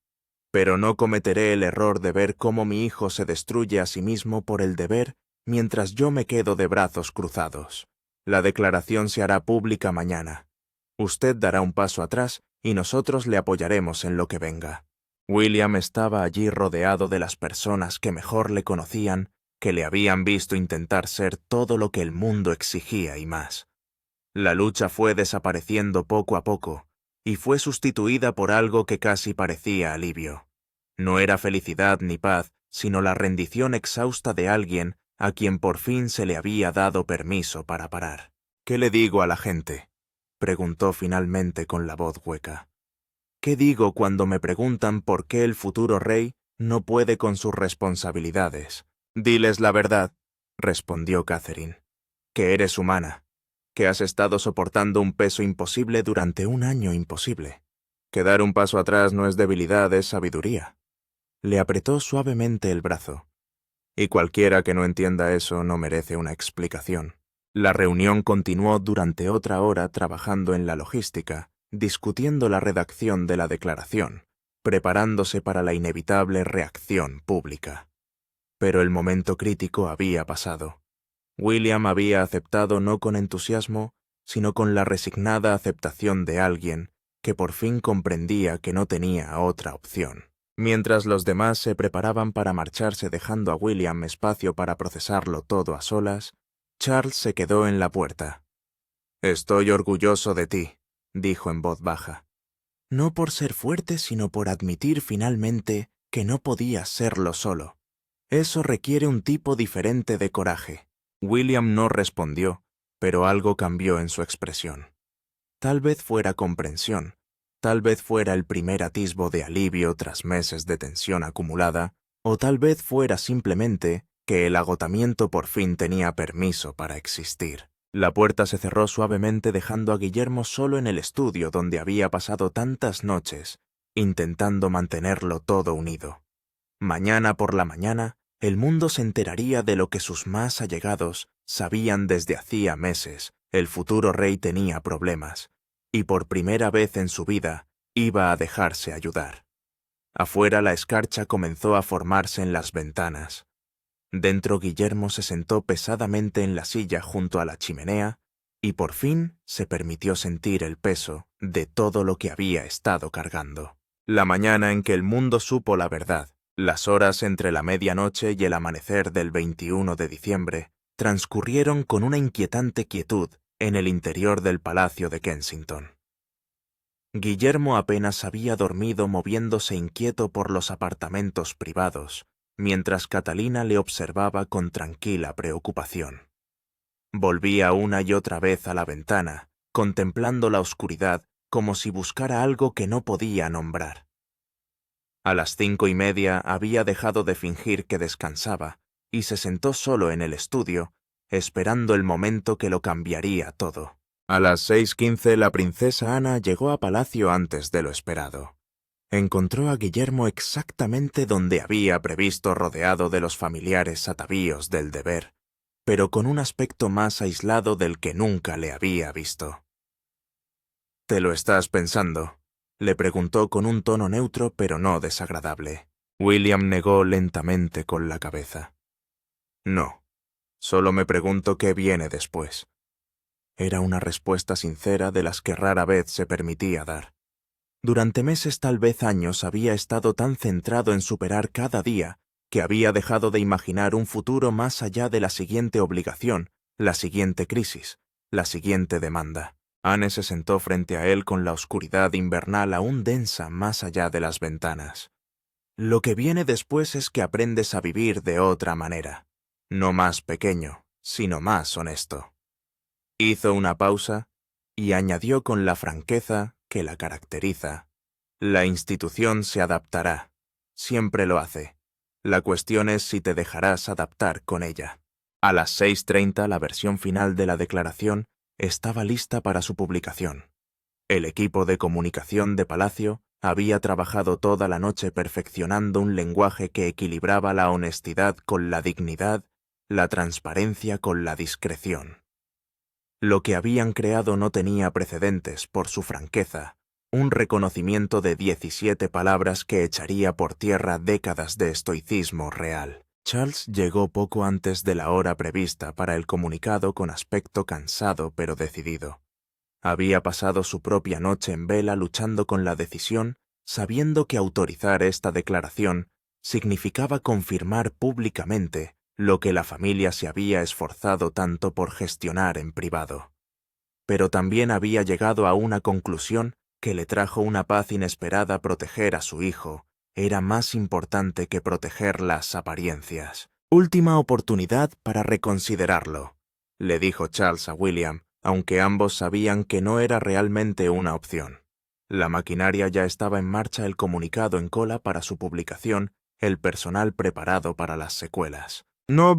[SPEAKER 1] «Pero no cometeré el error de ver cómo mi hijo se destruye a sí mismo por el deber mientras yo me quedo de brazos cruzados. La declaración se hará pública mañana. Usted dará un paso atrás y nosotros le apoyaremos en lo que venga». William estaba allí rodeado de las personas que mejor le conocían, que le habían visto intentar ser todo lo que el mundo exigía y más. La lucha fue desapareciendo poco a poco, y fue sustituida por algo que casi parecía alivio. No era felicidad ni paz, sino la rendición exhausta de alguien a quien por fin se le había dado permiso para parar. «¿Qué le digo a la gente?», preguntó finalmente con la voz hueca. «¿Qué digo cuando me preguntan por qué el futuro rey no puede con sus responsabilidades?» «Diles la verdad», respondió Catherine, «que eres humana, que has estado soportando un peso imposible durante un año imposible. Que dar un paso atrás no es debilidad, es sabiduría». Le apretó suavemente el brazo. Y cualquiera que no entienda eso no merece una explicación. La reunión continuó durante otra hora trabajando en la logística, discutiendo la redacción de la declaración, preparándose para la inevitable reacción pública. Pero el momento crítico había pasado. William había aceptado no con entusiasmo, sino con la resignada aceptación de alguien que por fin comprendía que no tenía otra opción. Mientras los demás se preparaban para marcharse dejando a William espacio para procesarlo todo a solas, Charles se quedó en la puerta. «Estoy orgulloso de ti», dijo en voz baja. «No por ser fuerte, sino por admitir finalmente que no podías serlo solo. Eso requiere un tipo diferente de coraje». William no respondió, pero algo cambió en su expresión. Tal vez fuera comprensión, tal vez fuera el primer atisbo de alivio tras meses de tensión acumulada, o tal vez fuera simplemente que el agotamiento por fin tenía permiso para existir. La puerta se cerró suavemente dejando a Guillermo solo en el estudio donde había pasado tantas noches, intentando mantenerlo todo unido. Mañana por la mañana, el mundo se enteraría de lo que sus más allegados sabían desde hacía meses. El futuro rey tenía problemas, y por primera vez en su vida iba a dejarse ayudar. Afuera la escarcha comenzó a formarse en las ventanas. Dentro Guillermo se sentó pesadamente en la silla junto a la chimenea y por fin se permitió sentir el peso de todo lo que había estado cargando. La mañana en que el mundo supo la verdad, las horas entre la medianoche y el amanecer del 21 de diciembre, transcurrieron con una inquietante quietud en el interior del Palacio de Kensington. Guillermo apenas había dormido moviéndose inquieto por los apartamentos privados, mientras Catalina le observaba con tranquila preocupación. Volvía una y otra vez a la ventana, contemplando la oscuridad como si buscara algo que no podía nombrar. A las 5:30 había dejado de fingir que descansaba y se sentó solo en el estudio, esperando el momento que lo cambiaría todo. A las 6:15 la princesa Ana llegó a palacio antes de lo esperado. Encontró a Guillermo exactamente donde había previsto, rodeado de los familiares atavíos del deber, pero con un aspecto más aislado del que nunca le había visto. «¿Te lo estás pensando?», le preguntó con un tono neutro pero no desagradable. William negó lentamente con la cabeza. «No». Solo me pregunto qué viene después. Era una respuesta sincera de las que rara vez se permitía dar. Durante meses, tal vez años, había estado tan centrado en superar cada día que había dejado de imaginar un futuro más allá de la siguiente obligación, la siguiente crisis, la siguiente demanda. Anne se sentó frente a él con la oscuridad invernal aún densa más allá de las ventanas. Lo que viene después es que aprendes a vivir de otra manera. No más pequeño, sino más honesto. Hizo una pausa y añadió con la franqueza que la caracteriza. La institución se adaptará. Siempre lo hace. La cuestión es si te dejarás adaptar con ella. A las 6:30 la versión final de la declaración estaba lista para su publicación. El equipo de comunicación de Palacio había trabajado toda la noche perfeccionando un lenguaje que equilibraba la honestidad con la dignidad, la transparencia con la discreción. Lo que habían creado no tenía precedentes por su franqueza, un reconocimiento de 17 palabras que echaría por tierra décadas de estoicismo real. Charles llegó poco antes de la hora prevista para el comunicado con aspecto cansado pero decidido. Había pasado su propia noche en vela luchando con la decisión, sabiendo que autorizar esta declaración significaba confirmar públicamente lo que la familia se había esforzado tanto por gestionar en privado. Pero también había llegado a una conclusión que le trajo una paz inesperada. Proteger a su hijo era más importante que proteger las apariencias. Última oportunidad para reconsiderarlo, le dijo Charles a William, aunque ambos sabían que no era realmente una opción. La maquinaria ya estaba en marcha, el comunicado en cola para su publicación, el personal preparado para las secuelas. No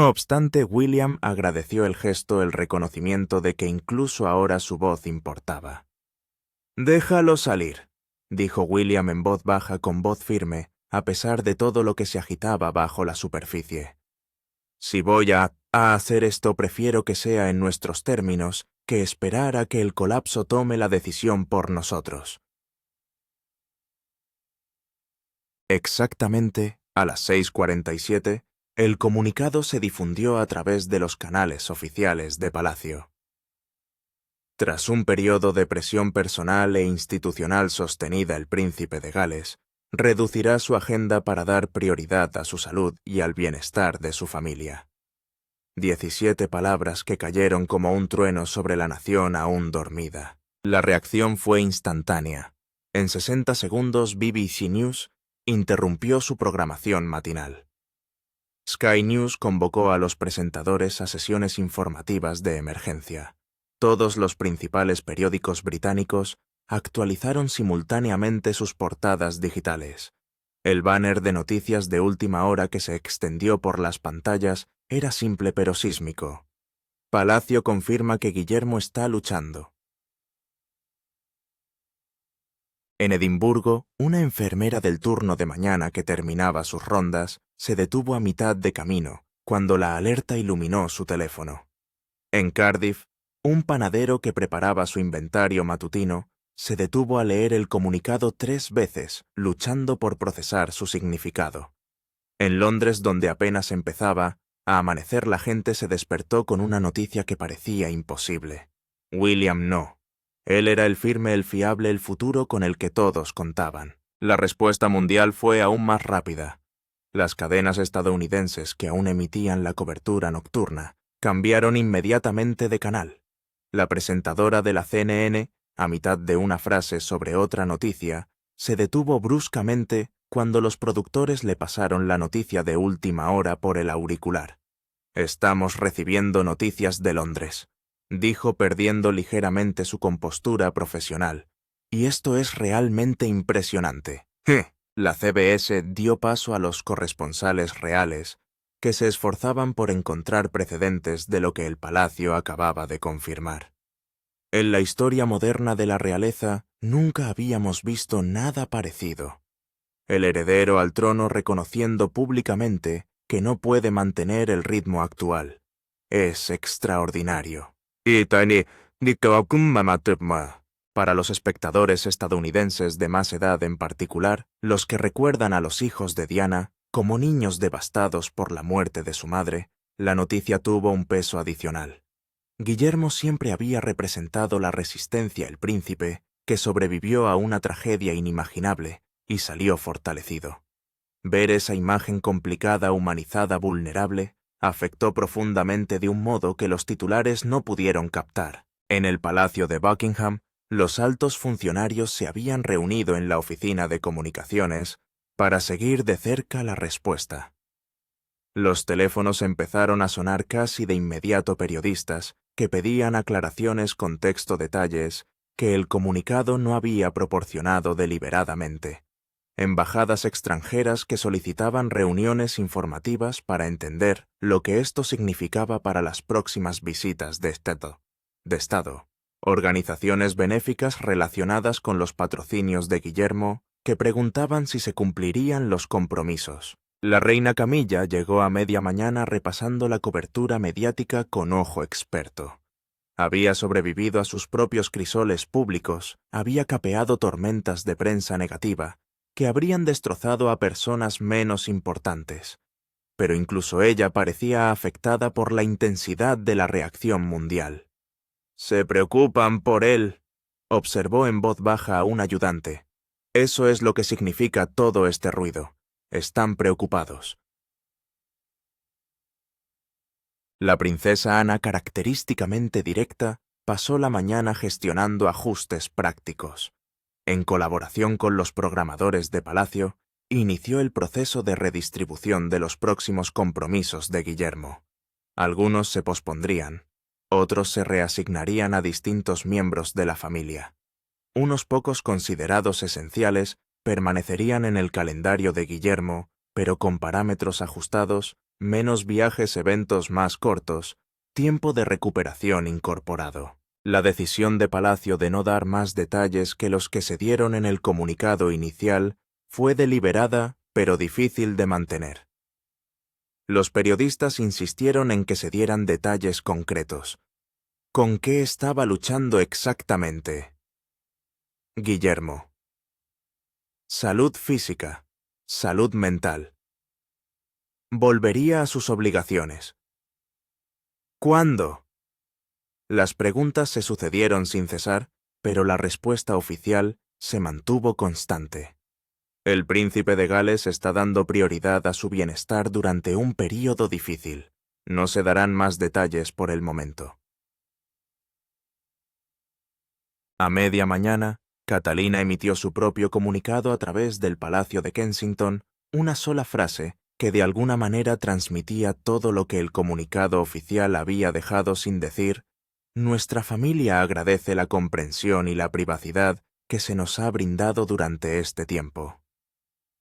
[SPEAKER 1] obstante, William agradeció el gesto, el reconocimiento de que incluso ahora su voz importaba. «Déjalo salir», dijo William en voz baja con voz firme, a pesar de todo lo que se agitaba bajo la superficie. «Si voy a hacer esto, prefiero que sea en nuestros términos que esperar a que el colapso tome la decisión por nosotros». Exactamente a las 6:47, el comunicado se difundió a través de los canales oficiales de Palacio. Tras un periodo de presión personal e institucional sostenida, el príncipe de Gales reducirá su agenda para dar prioridad a su salud y al bienestar de su familia. 17 palabras que cayeron como un trueno sobre la nación aún dormida. La reacción fue instantánea. En 60 segundos, BBC News interrumpió su programación matinal. Sky News convocó a los presentadores a sesiones informativas de emergencia. Todos los principales periódicos británicos actualizaron simultáneamente sus portadas digitales. El banner de noticias de última hora que se extendió por las pantallas era simple pero sísmico. Palacio confirma que Guillermo está luchando. En Edimburgo, una enfermera del turno de mañana que terminaba sus rondas se detuvo a mitad de camino cuando la alerta iluminó su teléfono. En Cardiff, un panadero que preparaba su inventario matutino se detuvo a leer el comunicado 3 veces, luchando por procesar su significado. En Londres, donde apenas empezaba a amanecer, la gente se despertó con una noticia que parecía imposible. William no. Él era el firme, el fiable, el futuro con el que todos contaban. La respuesta mundial fue aún más rápida. Las cadenas estadounidenses que aún emitían la cobertura nocturna cambiaron inmediatamente de canal. La presentadora de la CNN, a mitad de una frase sobre otra noticia, se detuvo bruscamente cuando los productores le pasaron la noticia de última hora por el auricular. «Estamos recibiendo noticias de Londres», dijo, perdiendo ligeramente su compostura profesional. «Y esto es realmente impresionante». La CBS dio paso a los corresponsales reales, que se esforzaban por encontrar precedentes de lo que el Palacio acababa de confirmar. En la historia moderna de la realeza nunca habíamos visto nada parecido. El heredero al trono reconociendo públicamente que no puede mantener el ritmo actual. Es extraordinario. Para los espectadores estadounidenses de más edad, en particular, los que recuerdan a los hijos de Diana como niños devastados por la muerte de su madre, la noticia tuvo un peso adicional. Guillermo siempre había representado la resistencia del príncipe que sobrevivió a una tragedia inimaginable y salió fortalecido. Ver esa imagen complicada, humanizada, vulnerable, afectó profundamente de un modo que los titulares no pudieron captar. En el Palacio de Buckingham, los altos funcionarios se habían reunido en la oficina de comunicaciones para seguir de cerca la respuesta. Los teléfonos empezaron a sonar casi de inmediato periodistas que pedían aclaraciones con texto detalles que el comunicado no había proporcionado deliberadamente. Embajadas extranjeras que solicitaban reuniones informativas para entender lo que esto significaba para las próximas visitas de Estado. Organizaciones benéficas relacionadas con los patrocinios de Guillermo que preguntaban si se cumplirían los compromisos. La reina Camilla llegó a media mañana repasando la cobertura mediática con ojo experto. Había sobrevivido a sus propios crisoles públicos, había capeado tormentas de prensa negativa, que habrían destrozado a personas menos importantes. Pero incluso ella parecía afectada por la intensidad de la reacción mundial. «Se preocupan por él», observó en voz baja a un ayudante. «Eso es lo que significa todo este ruido. Están preocupados». La princesa Ana, característicamente directa, pasó la mañana gestionando ajustes prácticos. En colaboración con los programadores de Palacio, inició el proceso de redistribución de los próximos compromisos de Guillermo. Algunos se pospondrían, otros se reasignarían a distintos miembros de la familia. Unos pocos considerados esenciales permanecerían en el calendario de Guillermo, pero con parámetros ajustados, menos viajes, eventos más cortos, tiempo de recuperación incorporado. La decisión de Palacio de no dar más detalles que los que se dieron en el comunicado inicial fue deliberada, pero difícil de mantener. Los periodistas insistieron en que se dieran detalles concretos. ¿Con qué estaba luchando exactamente Guillermo? Salud física, salud mental. Volvería a sus obligaciones. ¿Cuándo? Las preguntas se sucedieron sin cesar, pero la respuesta oficial se mantuvo constante. El príncipe de Gales está dando prioridad a su bienestar durante un período difícil. No se darán más detalles por el momento. A media mañana, Catalina emitió su propio comunicado a través del Palacio de Kensington, una sola frase que de alguna manera transmitía todo lo que el comunicado oficial había dejado sin decir. Nuestra familia agradece la comprensión y la privacidad que se nos ha brindado durante este tiempo.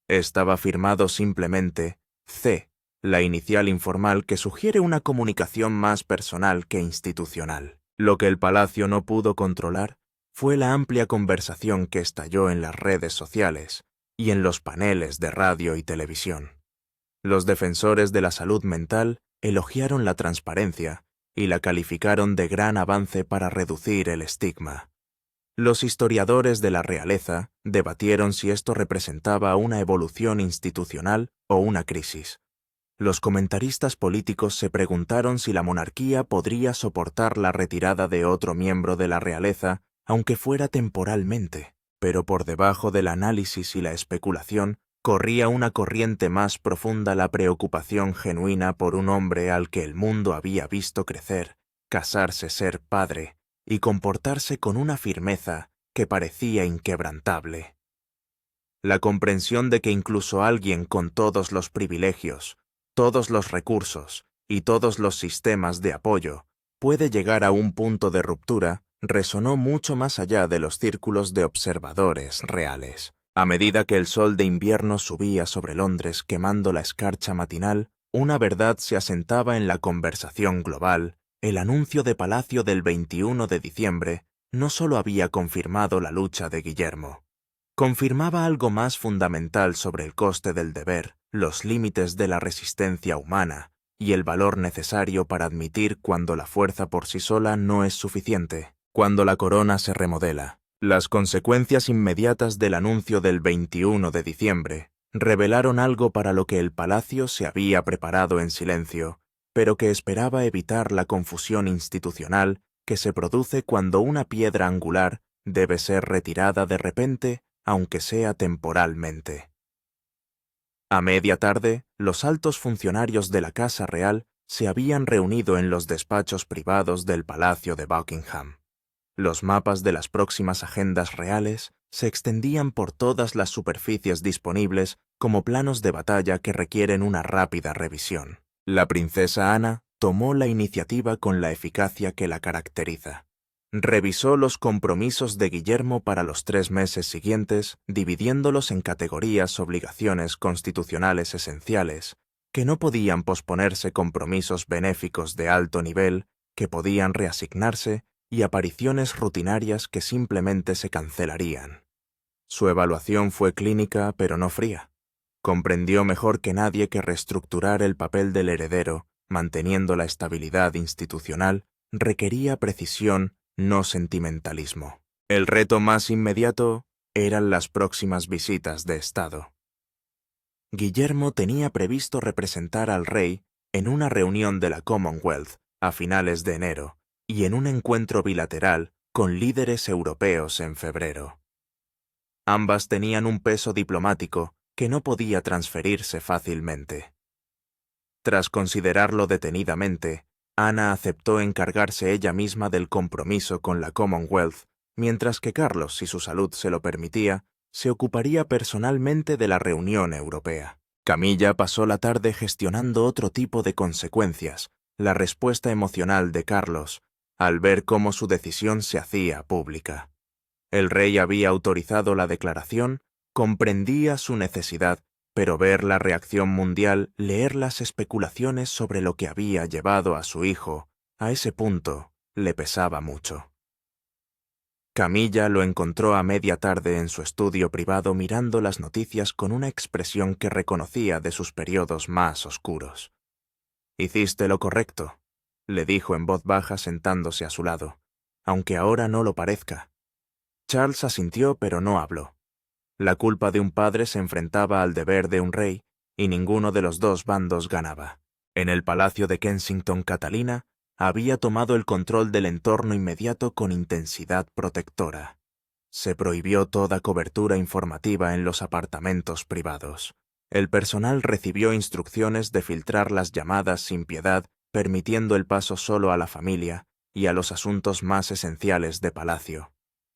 [SPEAKER 1] Estaba firmado simplemente C, la inicial informal que sugiere una comunicación más personal que institucional. Lo que el Palacio no pudo controlar fue la amplia conversación que estalló en las redes sociales y en los paneles de radio y televisión. Los defensores de la salud mental elogiaron la transparencia y la calificaron de gran avance para reducir el estigma. Los historiadores de la realeza debatieron si esto representaba una evolución institucional o una crisis. Los comentaristas políticos se preguntaron si la monarquía podría soportar la retirada de otro miembro de la realeza, aunque fuera temporalmente, pero por debajo del análisis y la especulación corría una corriente más profunda, la preocupación genuina por un hombre al que el mundo había visto crecer, casarse, ser padre y comportarse con una firmeza que parecía inquebrantable. La comprensión de que incluso alguien con todos los privilegios, todos los recursos y todos los sistemas de apoyo puede llegar a un punto de ruptura resonó mucho más allá de los círculos de observadores reales. A medida que el sol de invierno subía sobre Londres quemando la escarcha matinal, una verdad se asentaba en la conversación global. El anuncio de Palacio del 21 de diciembre no solo había confirmado la lucha de Guillermo, confirmaba algo más fundamental sobre el coste del deber, los límites de la resistencia humana y el valor necesario para admitir cuando la fuerza por sí sola no es suficiente, cuando la corona se remodela. Las consecuencias inmediatas del anuncio del 21 de diciembre revelaron algo para lo que el Palacio se había preparado en silencio pero que esperaba evitar la confusión institucional que se produce cuando una piedra angular debe ser retirada de repente, aunque sea temporalmente. A media tarde, los altos funcionarios de la Casa Real se habían reunido en los despachos privados del Palacio de Buckingham. Los mapas de las próximas agendas reales se extendían por todas las superficies disponibles como planos de batalla que requieren una rápida revisión. La princesa Ana tomó la iniciativa con la eficacia que la caracteriza. Revisó los compromisos de Guillermo para los 3 meses siguientes, dividiéndolos en categorías obligaciones constitucionales esenciales, que no podían posponerse, compromisos benéficos de alto nivel, que podían reasignarse, y apariciones rutinarias que simplemente se cancelarían. Su evaluación fue clínica pero no fría. Comprendió mejor que nadie que reestructurar el papel del heredero, manteniendo la estabilidad institucional, requería precisión, no sentimentalismo. El reto más inmediato eran las próximas visitas de Estado. Guillermo tenía previsto representar al rey en una reunión de la Commonwealth a finales de enero y en un encuentro bilateral con líderes europeos en febrero. Ambas tenían un peso diplomático que no podía transferirse fácilmente. Tras considerarlo detenidamente, Ana aceptó encargarse ella misma del compromiso con la Commonwealth, mientras que Carlos, si su salud se lo permitía, se ocuparía personalmente de la reunión europea. Camilla pasó la tarde gestionando otro tipo de consecuencias, la respuesta emocional de Carlos, al ver cómo su decisión se hacía pública. El rey había autorizado la declaración, comprendía su necesidad, pero ver la reacción mundial, leer las especulaciones sobre lo que había llevado a su hijo a ese punto, le pesaba mucho. Camilla lo encontró a media tarde en su estudio privado mirando las noticias con una expresión que reconocía de sus periodos más oscuros. «Hiciste lo correcto», le dijo en voz baja sentándose a su lado, «aunque ahora no lo parezca». Charles asintió pero no habló. La culpa de un padre se enfrentaba al deber de un rey, y ninguno de los dos bandos ganaba. En el palacio de Kensington, Catalina había tomado el control del entorno inmediato con intensidad protectora. Se prohibió toda cobertura informativa en los apartamentos privados. El personal recibió instrucciones de filtrar las llamadas sin piedad, permitiendo el paso solo a la familia y a los asuntos más esenciales de palacio.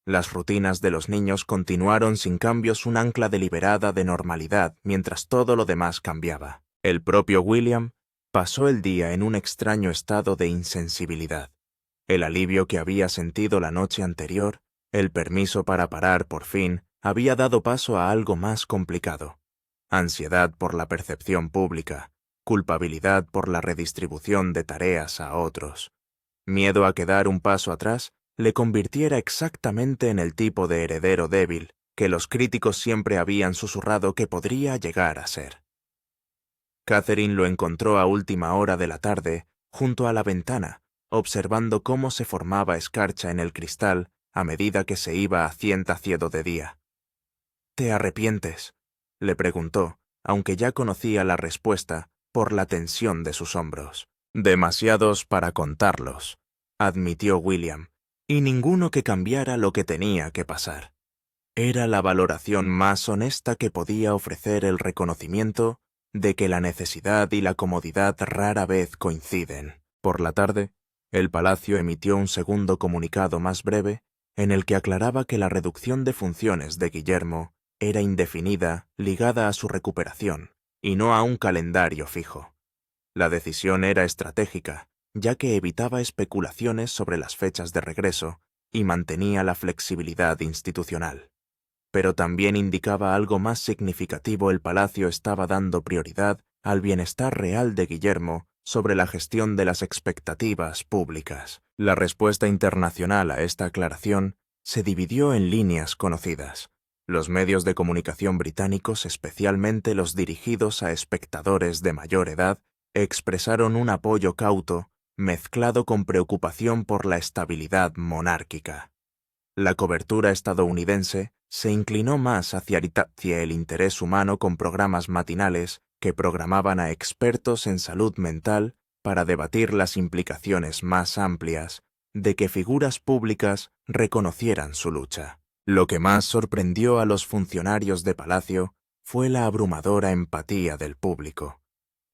[SPEAKER 1] Las rutinas de los niños continuaron sin cambios, un ancla deliberada de normalidad mientras todo lo demás cambiaba. El propio William pasó el día en un extraño estado de insensibilidad. El alivio que había sentido la noche anterior, el permiso para parar por fin, había dado paso a algo más complicado. Ansiedad por la percepción pública, culpabilidad por la redistribución de tareas a otros, miedo a quedar un paso atrás le convirtiera exactamente en el tipo de heredero débil que los críticos siempre habían susurrado que podría llegar a ser. Catherine lo encontró a última hora de la tarde, junto a la ventana, observando cómo se formaba escarcha en el cristal a medida que se iba haciendo de día. «¿Te arrepientes?», le preguntó, aunque ya conocía la respuesta por la tensión de sus hombros. «Demasiados para contarlos», admitió William, y ninguno que cambiara lo que tenía que pasar. Era la valoración más honesta que podía ofrecer el reconocimiento de que la necesidad y la comodidad rara vez coinciden. Por la tarde, el palacio emitió un segundo comunicado más breve en el que aclaraba que la reducción de funciones de Guillermo era indefinida, ligada a su recuperación, y no a un calendario fijo. La decisión era estratégica, ya que evitaba especulaciones sobre las fechas de regreso y mantenía la flexibilidad institucional. Pero también indicaba algo más significativo: el palacio estaba dando prioridad al bienestar real de Guillermo sobre la gestión de las expectativas públicas. La respuesta internacional a esta aclaración se dividió en líneas conocidas. Los medios de comunicación británicos, especialmente los dirigidos a espectadores de mayor edad, expresaron un apoyo cauto, mezclado con preocupación por la estabilidad monárquica. La cobertura estadounidense se inclinó más hacia el interés humano con programas matinales que programaban a expertos en salud mental para debatir las implicaciones más amplias de que figuras públicas reconocieran su lucha. Lo que más sorprendió a los funcionarios de Palacio fue la abrumadora empatía del público.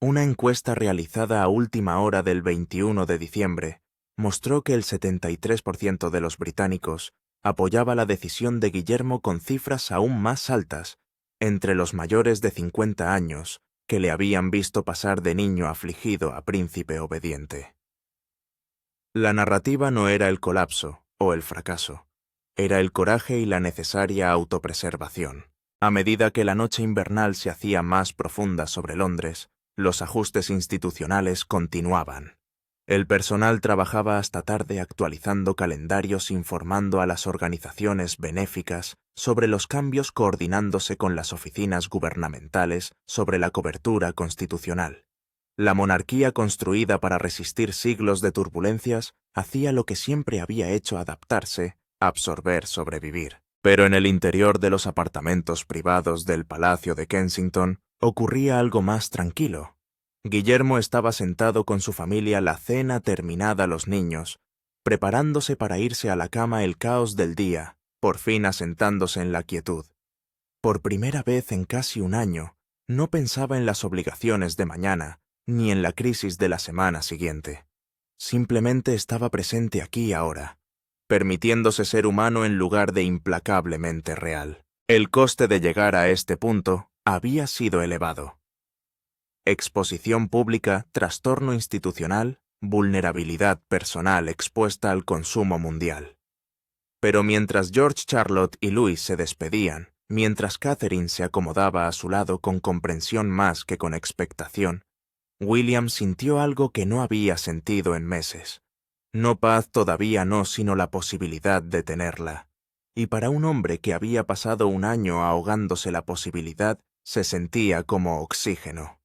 [SPEAKER 1] Una encuesta realizada a última hora del 21 de diciembre mostró que el 73% de los británicos apoyaba la decisión de Guillermo con cifras aún más altas entre los mayores de 50 años que le habían visto pasar de niño afligido a príncipe obediente. La narrativa no era el colapso o el fracaso, era el coraje y la necesaria autopreservación. A medida que la noche invernal se hacía más profunda sobre Londres, los ajustes institucionales continuaban. El personal trabajaba hasta tarde actualizando calendarios, informando a las organizaciones benéficas sobre los cambios, coordinándose con las oficinas gubernamentales sobre la cobertura constitucional. La monarquía construida para resistir siglos de turbulencias hacía lo que siempre había hecho: adaptarse, absorber, sobrevivir. Pero en el interior de los apartamentos privados del Palacio de Kensington ocurría algo más tranquilo. Guillermo estaba sentado con su familia, la cena terminada, los niños, preparándose para irse a la cama, el caos del día, por fin asentándose en la quietud. Por primera vez en casi un año, no pensaba en las obligaciones de mañana, ni en la crisis de la semana siguiente. Simplemente estaba presente aquí y ahora, permitiéndose ser humano en lugar de implacablemente real. El coste de llegar a este punto había sido elevado. Exposición pública, trastorno institucional, vulnerabilidad personal expuesta al consumo mundial. Pero mientras George, Charlotte y Louis se despedían, mientras Catherine se acomodaba a su lado con comprensión más que con expectación, William sintió algo que no había sentido en meses. No paz todavía, no, sino la posibilidad de tenerla. Y para un hombre que había pasado un año ahogándose, la posibilidad se sentía como oxígeno.